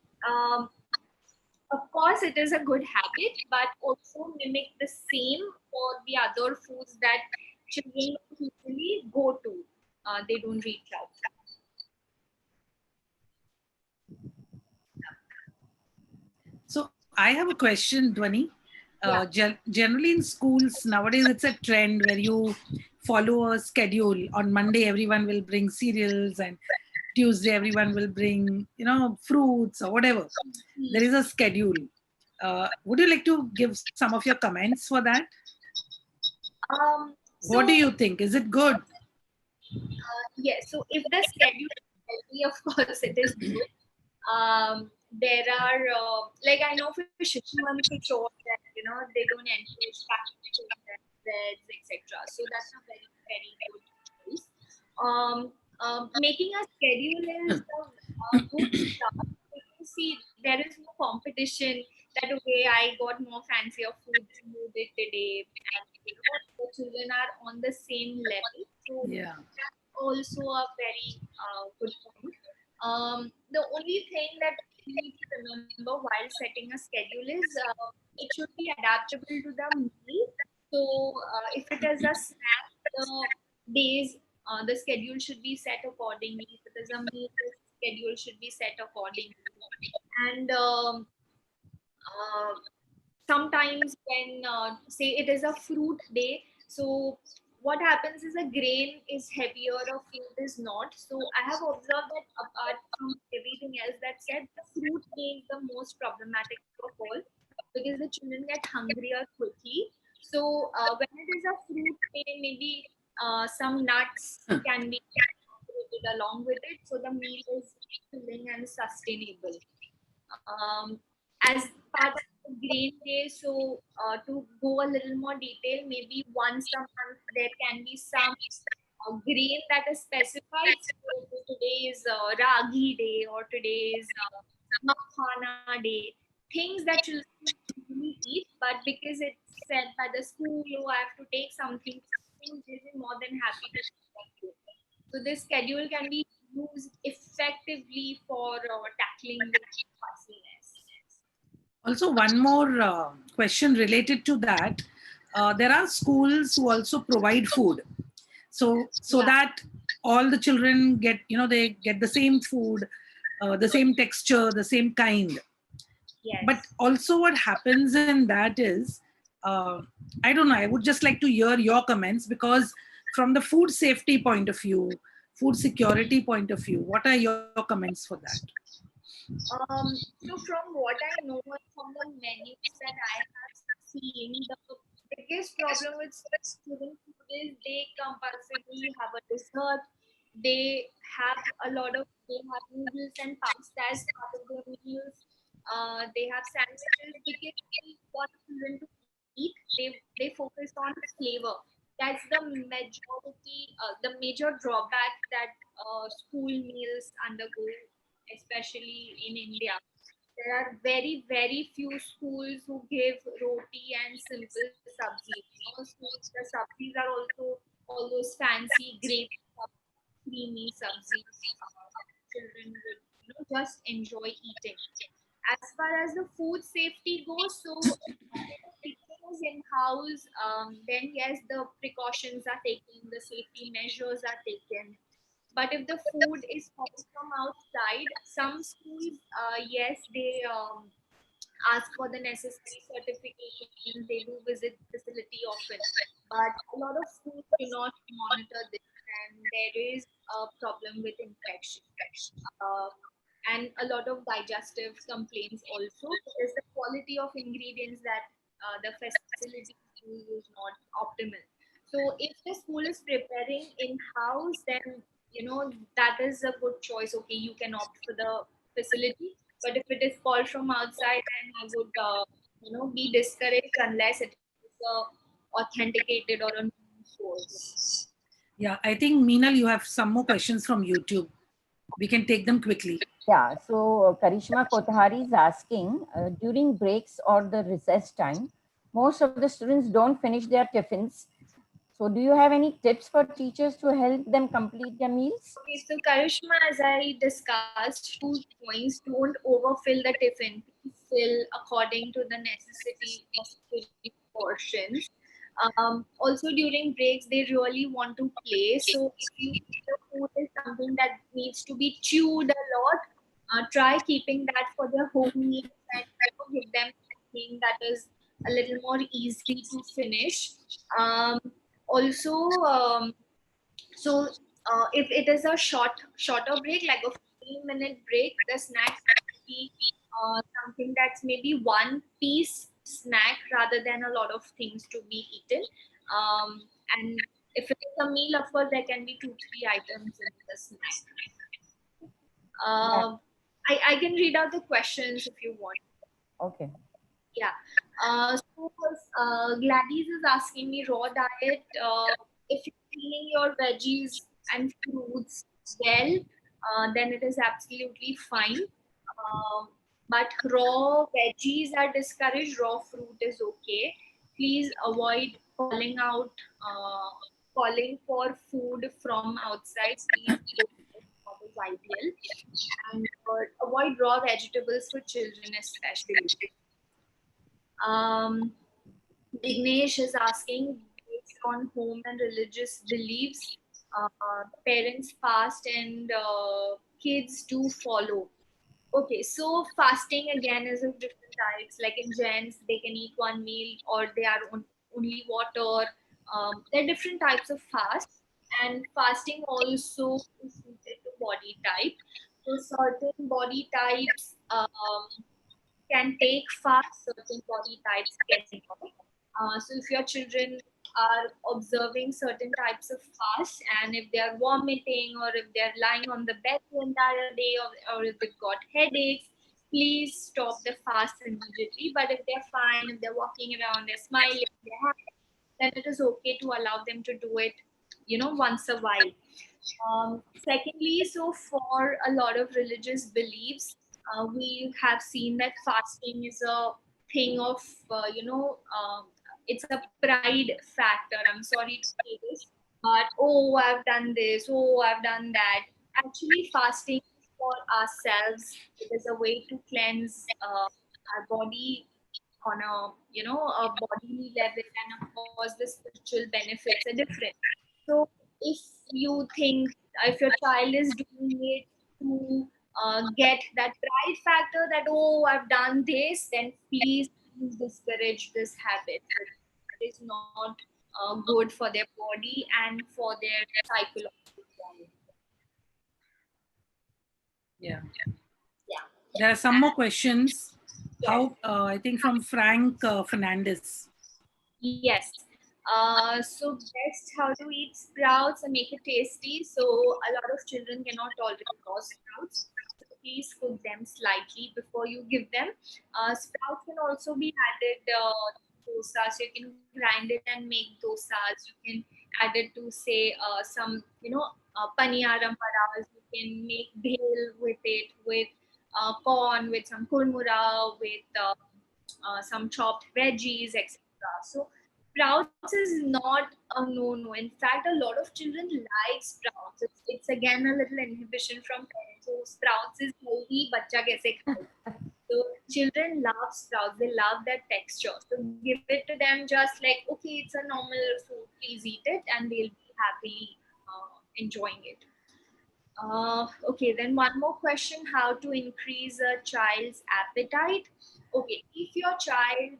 of course, it is a good habit, but also mimic the same for the other foods that children usually go to. They don't reach out. So I have a question, Dhvani. Generally in schools nowadays, it's a trend where you follow a schedule. On Monday, everyone will bring cereals, and Tuesday, everyone will bring, fruits or whatever. There is a schedule. Would you like to give some of your comments for that? What do you think? Is it good? Yes. So if the schedule is healthy, of course, it is good. There are like I know for Shishuvan for sure that they don't encourage packaged foods and breads, etc. So that's a very very good choice. Making a schedule is a good start. You see, there is no competition that okay, I got more fancier food than you did today, and the children are on the same level. So that's also a very good point. The only thing that we need to remember while setting a schedule is it should be adaptable to the meal. So if it is a snack, the days, the schedule should be set accordingly. If it is a meal, the schedule should be set accordingly. And sometimes when say it is a fruit day, so what happens is a grain is heavier, a fruit is not. So I have observed that apart from everything else that said, the fruit day is the most problematic of all because the children get hungrier quickly. So when it is a fruit day, maybe some nuts can be incorporated along with it, so the meal is filling and sustainable. As part of the grain day, so to go a little more detail, maybe once a month there can be some grain that is specified. So today is ragi day or today is makhana day. Things that children usually eat, but because it's said by the school, oh, I have to take something, they'll be more than happy to take that food. So this schedule can be used effectively for tackling the fussiness. Also, one more question related to that. There are schools who also provide food, so that all the children get, they get the same food, the same texture, the same kind. Yes. But also, what happens in that is, I don't know. I would just like to hear your comments, because from the food safety point of view, food security point of view, what are your comments for that? So from what I know and from the menus that I have seen, the biggest problem with student food is they compulsively have a dessert. They have they have noodles and pasta as part of their meals. They have sandwiches because they want children to eat. They focus on flavor. That's the major drawback that school meals undergo, especially in India. There are very, very few schools who give roti and simple sabzi. Schools, the sabzis are also all those fancy, great, creamy sabzis. Children would just enjoy eating. As far as the food safety goes, so kitchen is in house. Then yes, the precautions are taken, the safety measures are taken. But if the food is coming from outside, some schools, yes, they ask for the necessary certifications. They do visit the facility often. But a lot of schools do not monitor this, and there is a problem with infection. Uh, and a lot of digestive complaints also, because the quality of ingredients that the facility is not optimal. So if the school is preparing in-house, then that is a good choice. Okay, you can opt for the facility, but if it is called from outside, then I would be discouraged unless it is authenticated or a known source. Yeah, I think Meenal, you have some more questions from YouTube. We can take them quickly. Yeah, so Karishma Kothari is asking, during breaks or the recess time, most of the students don't finish their tiffins. So do you have any tips for teachers to help them complete their meals? Okay, so Karishma, as I discussed, 2 points. Don't overfill the tiffin. Please fill according to the necessary portions. Also, during breaks, they really want to play. So, if the food is something that needs to be chewed a lot, try keeping that for their home meals and give them something that is a little more easy to finish. Um, also, so if it is a shorter break, like a 15-minute break, the snacks should be something that's maybe one piece snack rather than a lot of things to be eaten. And if it is a meal, of course, there can be 2-3 items in the snack. I can read out the questions if you want. Okay. Yeah. So Gladys is asking me raw diet. If you're cleaning your veggies and fruits well, then it is absolutely fine. But raw veggies are discouraged. Raw fruit is okay. Please avoid calling for food from outside. Please what is ideal, and avoid raw vegetables for children especially. Um, Dignesh is asking, based on home and religious beliefs, parents fast and kids do follow. Okay, so fasting again is of different types. Like in Jains, they can eat one meal or they are on only water. There are different types of fast, and fasting also is suited to body type. So certain body types can take fast, certain body types cannot. So if your children are observing certain types of fast, and if they are vomiting or if they are lying on the bed the entire day, or if they've got headaches, please stop the fast immediately. But if they're fine, if they're walking around, they're smiling, they're happy, then it is okay to allow them to do it, once a while. Secondly, so for a lot of religious beliefs, we have seen that fasting is a thing of, it's a pride factor. I'm sorry to say this, but oh, I've done this, oh, I've done that. Actually, fasting is for ourselves. It is a way to cleanse our body on a a bodily level, and of course the spiritual benefits are different. So if you think, if your child is doing it to get that pride factor that oh, I've done this, then please discourage this habit. It is not good for their body and for their psychological well. Yeah. Yeah. There are some more questions. Yes. How I think from Frank Fernandez. Yes. So best how to eat sprouts and make it tasty. So a lot of children cannot tolerate raw sprouts. So please cook them slightly before you give them. Sprouts can also be added to dosa. So you can grind it and make dosas. You can add it to say some paniyaram paras. You can make bhel with it, with corn, with some kurmura, with some chopped veggies, etc. So sprouts is not a no-no. In fact, a lot of children like sprouts. It's again a little inhibition from parents. So sprouts is healthy, bacha kaise khaye? So children love sprouts. They love that texture. So give it to them just like, okay, it's a normal food. Please eat it, and they'll be happily enjoying it. Okay, then one more question: how to increase a child's appetite? Okay, if your child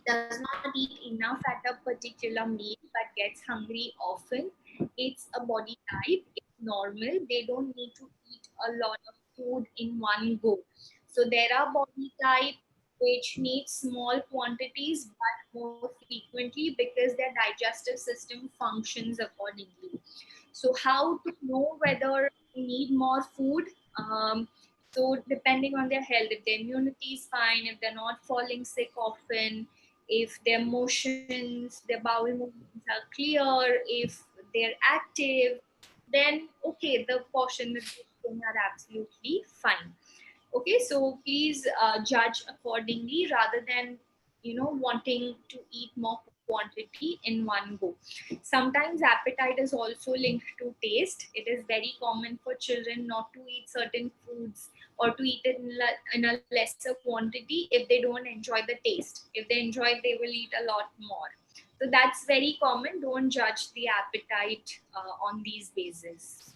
does not eat enough at a particular meal but gets hungry often, it's a body type, it's normal. They don't need to eat a lot of food in one go. So there are body types which need small quantities but more frequently because their digestive system functions accordingly. So, how to know whether they need more food? So, depending on their health, if their immunity is fine, if they're not falling sick often, if their motions, their bowel movements are clear, if they're active, then okay, the portion that they're eating are absolutely fine. Okay, so please judge accordingly rather than wanting to eat more quantity in one go. Sometimes appetite is also linked to taste. It is very common for children not to eat certain foods or to eat it in a lesser quantity if they don't enjoy the taste. If they enjoy it, they will eat a lot more. So that's very common. Don't judge the appetite on these bases.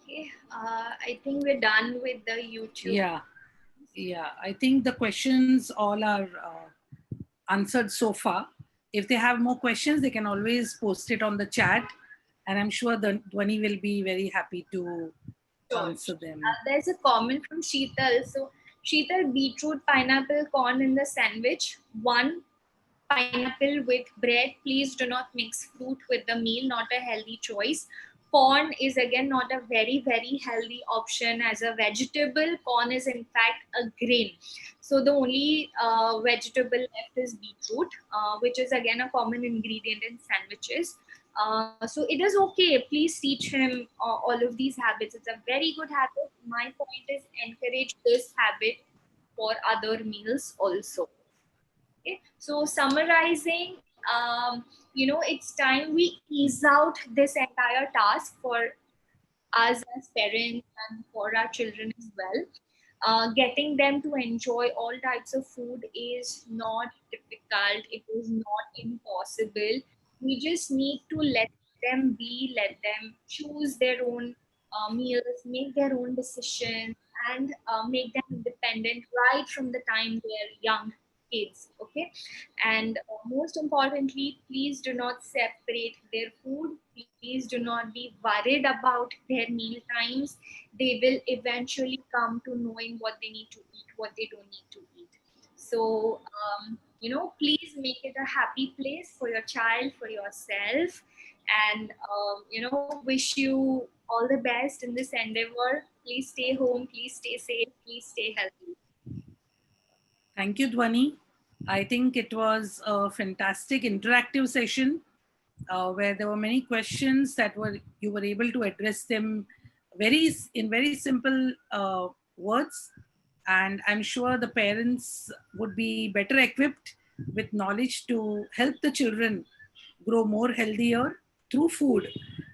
Okay, I think we're done with the YouTube. Yeah, yeah. I think the questions all are answered so far. If they have more questions, they can always post it on the chat, and I'm sure the Dhvani will be very happy to Sure. answer them. There's a comment from Sheetal. So, Sheetal, beetroot, pineapple, corn in the sandwich. One, pineapple with bread. Please do not mix fruit with the meal, not a healthy choice. Corn is again not a very healthy option as a vegetable. Corn is in fact a grain. So the only vegetable left is beetroot, which is again a common ingredient in sandwiches. So it is okay. Please teach him all of these habits. It's a very good habit. My point is encourage this habit for other meals also. Okay, so summarizing, it's time we ease out this entire task for us as parents and for our children as well. Getting them to enjoy all types of food is not difficult, it is not impossible. We just need to let them be, let them choose their own meals, make their own decisions, and make them independent right from the time they're young kids. Okay, and most importantly, please do not separate their food. Please do not be worried about their meal times. They will eventually come to knowing what they need to eat, what they don't need to eat. So, please make it a happy place for your child, for yourself, and wish you all the best in this endeavor. Please stay home, please stay safe, please stay healthy. Thank you, Dhvani. I think it was a fantastic interactive session where there were many questions that you were able to address them in very simple words, and I'm sure the parents would be better equipped with knowledge to help the children grow more healthier through food.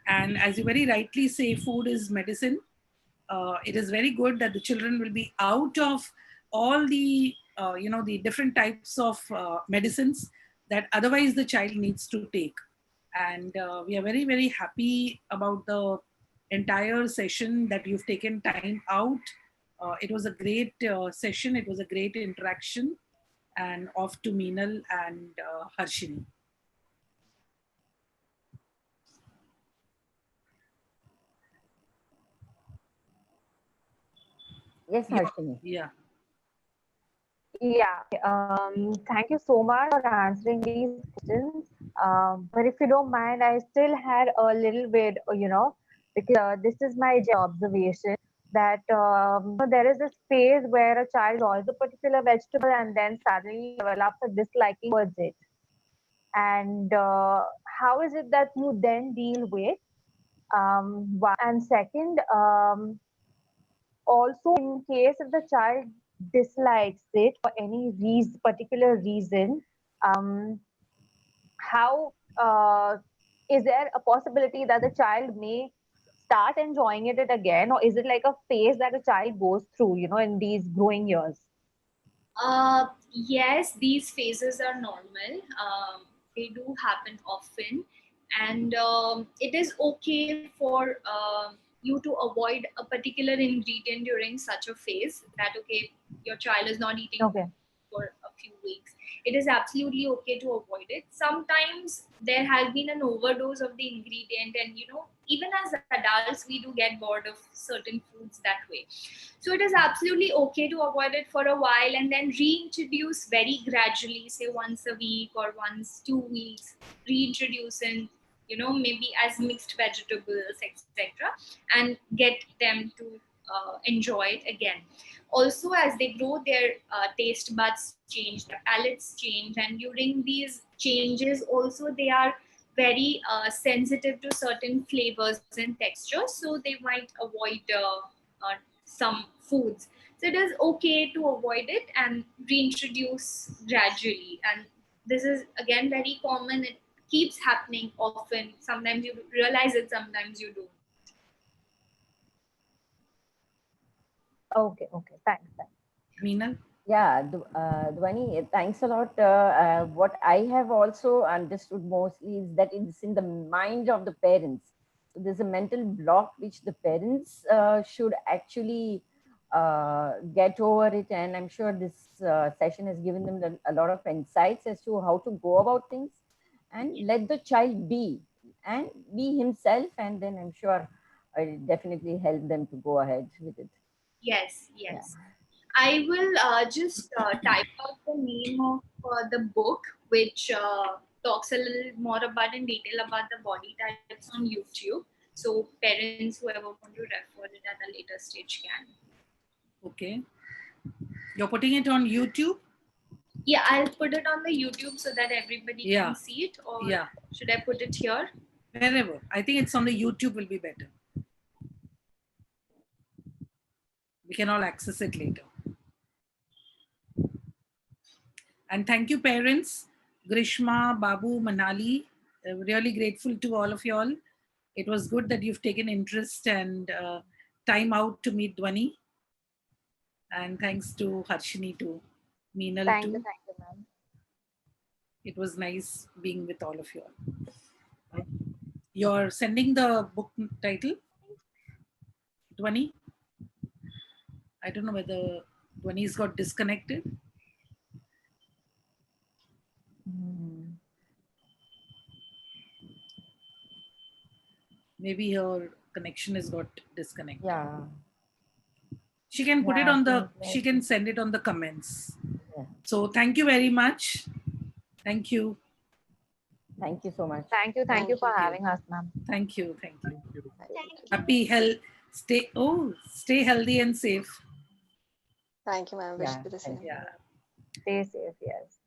And as you very rightly say, food is medicine. It is very good that the children will be out of all the the different types of medicines that otherwise the child needs to take. And we are very happy about the entire session that you've taken time out. It was a great session, it was a great interaction. And off to Meenal and Harshini. Yes, Harshini. Yeah. Yeah. Thank you so much for answering these questions. But if you don't mind, I still had a little bit, because this is my observation that there is this phase where a child enjoys a particular vegetable and then suddenly develops a disliking towards it. And how is it that you then deal with? One. And second, also in case if the child dislikes it for any particular reason, um, how is there a possibility that the child may start enjoying it again, or is it like a phase that a child goes through, in these growing years? Yes, these phases are normal. They do happen often, and it is okay for you to avoid a particular ingredient during such a phase. That okay, your child is not eating Okay. for a few weeks. it is absolutely okay to avoid it. Sometimes there has been an overdose of the ingredient, and even as adults we do get bored of certain foods that way. So it is absolutely okay to avoid it for a while and then reintroduce very gradually, say once a week or once 2 weeks, reintroduce in maybe as mixed vegetables, etc., and get them to enjoy it again. Also, as they grow, their taste buds change, their palates change, and during these changes also they are very sensitive to certain flavors and textures, so they might avoid some foods. So it is okay to avoid it and reintroduce gradually. And this is again very common. It keeps happening often. Sometimes you realize it, sometimes you don't. Okay, thanks. Meenal? Yeah, Dhvani, thanks a lot. What I have also understood mostly is that it's in the mind of the parents. So there's a mental block which the parents should actually get over it. And I'm sure this session has given them a lot of insights as to how to go about things and let the child be and be himself. And then I'm sure I definitely help them to go ahead with it. Yes. Yeah. I will just type out the name of the book, which talks a little more about in detail about the body types on YouTube. So parents, whoever want to refer it at a later stage can. Okay. You're putting it on YouTube? Yeah, I'll put it on the YouTube so that everybody Yeah. can see it. Or Yeah. should I put it here? Wherever. I think it's on the YouTube will be better. We can all access it later. And thank you, parents. Grishma, Babu, Manali. Really grateful to all of you all. It was good that you've taken interest and time out to meet Dhvani. And thanks to Harshini too, Meenal Thank too. you, ma'am. It was nice being with all of you all. You're sending the book title, Dhvani? I don't know whether Dhvani's got disconnected. Maybe her connection has got disconnected. Yeah. She can put it on the, she can send it on the comments. Yeah. So thank you very much. Thank you. Thank you so much. Thank you for having us, ma'am. Thank you. Thank you. Happy health. Stay healthy and safe. Thank you, ma'am. Wish Yeah, you the thank same. you. Yeah. Stay safe, yes.